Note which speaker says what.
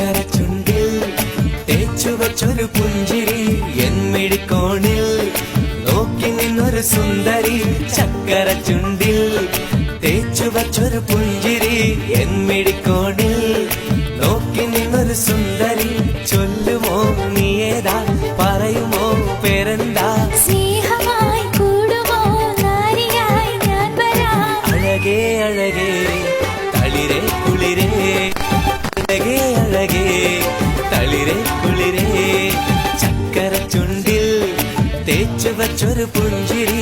Speaker 1: ചക്കര ചുണ്ടിൽ തേച്ചുവച്ചൊരു പുഞ്ചിരി എന്മിഴിക്കോണിൽ നോക്കി നിന്നൊരു സുന്ദരി ചക്കര ചുണ്ടിൽ തേച്ചുവച്ചൊരു പുഞ്ചിരി എന്മിഴിക്കോണിൽ നോക്കി നിന്നൊരു സുന്ദരി ചൊല്ലുമോ നീയേതാ പറയുമോ പേരെന്താ
Speaker 2: സ്നേഹമായി കൂടുമോ നാരിയായി ഞാൻ വരാം
Speaker 1: അഴകേ അഴകേ തളിരേ കുളിരേ അഴകേ അഴകേ തളിരേ കുളിരേ ചക്കര ചുണ്ടിൽ തേച്ചു വച്ചൊരു പുഞ്ചിരി